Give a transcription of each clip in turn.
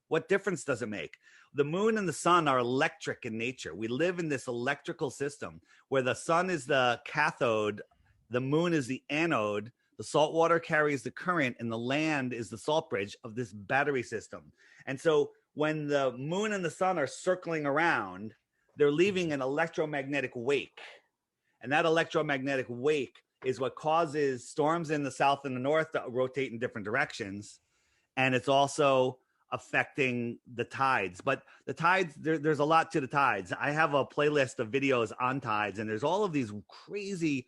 What difference does it make? The moon and the sun are electric in nature. We live in this electrical system where the sun is the cathode, the moon is the anode, the salt water carries the current, and the land is the salt bridge of this battery system. And so when the moon and the sun are circling around, they're leaving an electromagnetic wake. And that electromagnetic wake is what causes storms in the south and the north to rotate in different directions. And it's also affecting the tides. But the tides, there's a lot to the tides. I have a playlist of videos on tides, and there's all of these crazy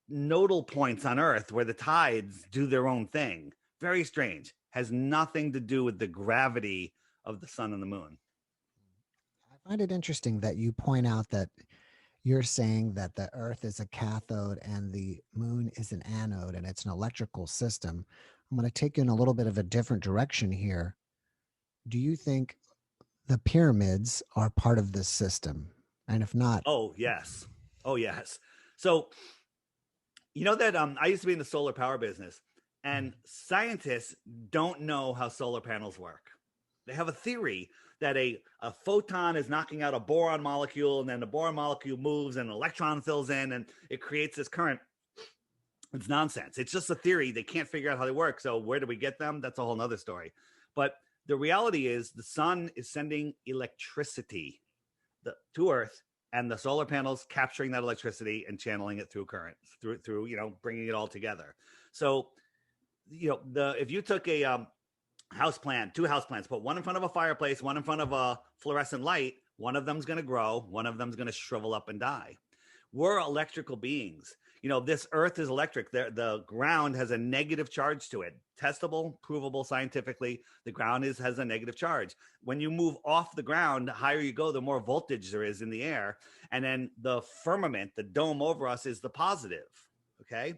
nodal points on Earth where the tides do their own thing. Very strange. Has nothing to do with the gravity of the sun and the moon. I find it interesting that you point out that you're saying that the Earth is a cathode and the moon is an anode, and it's an electrical system. I'm going to take you in a little bit of a different direction here. Do you think the pyramids are part of this system? And if not, oh yes, oh yes. So you know that I used to be in the solar power business, and scientists don't know how solar panels work. They have a theory that a photon is knocking out a boron molecule, and then the boron molecule moves and an electron fills in and it creates this current. It's nonsense. It's just a theory. They can't figure out how they work. So where do we get them? That's a whole nother story. But the reality is the sun is sending electricity to Earth, and the solar panels capturing that electricity and channeling it through current, through bringing it all together. So, if you took a house plant, two house plants, put one in front of a fireplace, one in front of a fluorescent light, one of them's going to grow, one of them's going to shrivel up and die. We're electrical beings. This Earth is electric. The ground has a negative charge to it. Testable, provable scientifically. The ground has a negative charge. When you move off the ground, the higher you go, the more voltage there is in the air. And then the firmament, the dome over us, is the positive. Okay?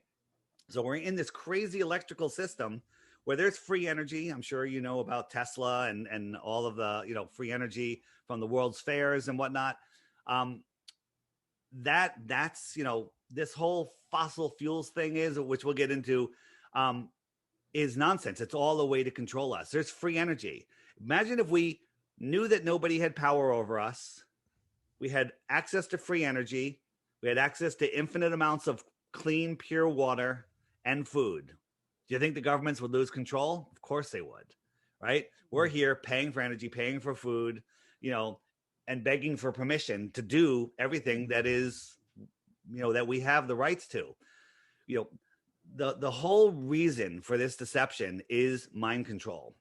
So we're in this crazy electrical system where there's free energy. I'm sure you know about Tesla and all of the free energy from the world's fairs and whatnot. That's this whole fossil fuels thing which we'll get into, is nonsense. It's all a way to control us. There's free energy. Imagine if we knew that nobody had power over us. We had access to free energy. We had access to infinite amounts of clean, pure water and food. Do you think the governments would lose control? Of course they would, right? We're here paying for energy, paying for food, and begging for permission to do everything that is, that we have the rights to. The whole reason for this deception is mind control.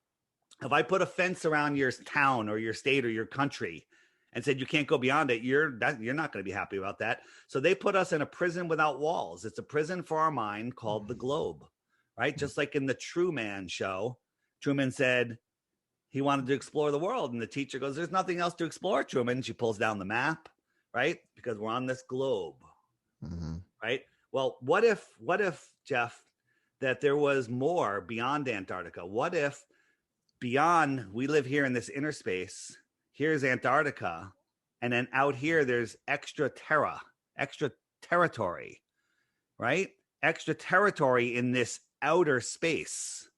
If I put a fence around your town or your state or your country and said you can't go beyond it, you're not going to be happy about that. So they put us in a prison without walls. It's a prison for our mind called the globe, right? Just like in the Truman show, Truman said he wanted to explore the world, and the teacher goes, "There's nothing else to explore, Truman." She pulls down the map, right? Because we're on this globe. Mm-hmm. Right. Well, what if, Jeff, that there was more beyond Antarctica? What if beyond, we live here in this inner space, here's Antarctica, and then out here there's extra territory, right? Extra territory in this outer space.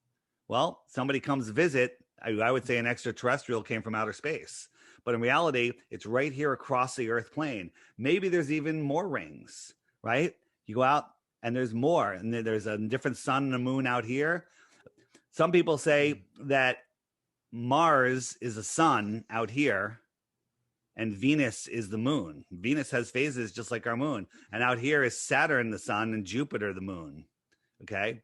Well, somebody comes to visit. I would say an extraterrestrial came from outer space. But in reality, it's right here across the Earth plane. Maybe there's even more rings, right? You go out and there's more, and there's a different sun and a moon out here. Some people say that Mars is a sun out here and Venus is the moon. Venus has phases just like our moon. And out here is Saturn, the sun, and Jupiter, the moon. Okay.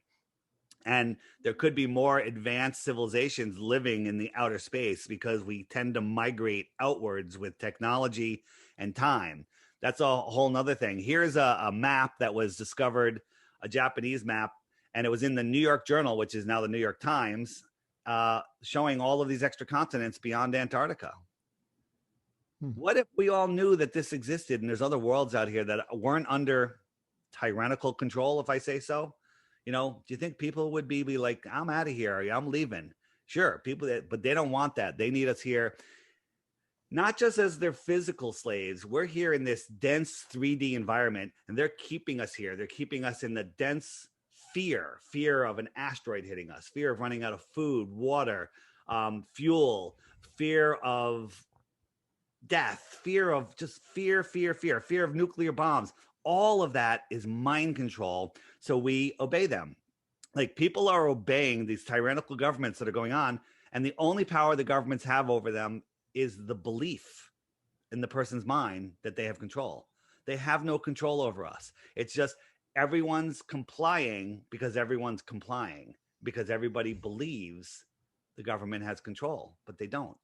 And there could be more advanced civilizations living in the outer space because we tend to migrate outwards with technology and time. That's a whole nother thing. Here's a map that was discovered, a Japanese map, and it was in the New York Journal, which is now the New York Times, showing all of these extra continents beyond Antarctica. What if we all knew that this existed and there's other worlds out here that weren't under tyrannical control, if I say so? Do you think people would be like, I'm out of here, I'm leaving? Sure, but they don't want that. They need us here, not just as their physical slaves. We're here in this dense 3D environment, and they're keeping us here. They're keeping us in the dense fear of an asteroid hitting us, fear of running out of food, water, fuel, fear of death, fear of just fear of nuclear bombs. All of that is mind control. So we obey them. Like people are obeying these tyrannical governments that are going on, and the only power the governments have over them is the belief in the person's mind that they have control. They have no control over us. It's just everyone's complying because everyone's complying because everybody believes the government has control, but they don't.